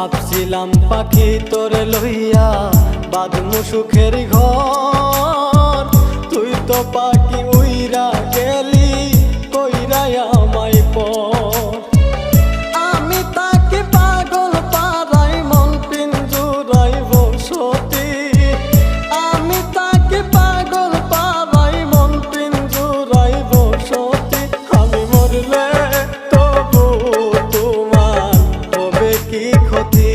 ভাবছিলাম পাখি তোরে লইয়া বাঁধমু সুখের ঘর, তুই তো পাখি উইরা গেলি কইরা আমায় পর। আমি তাকে পাগল পারাই মন পিঞ্জুরাই বসতি, আমি তাকে পাগল পারাই মন পিঞ্জুরাই বসতি। আমি মরলে তবু তোমার হবে কি ক্ষতি?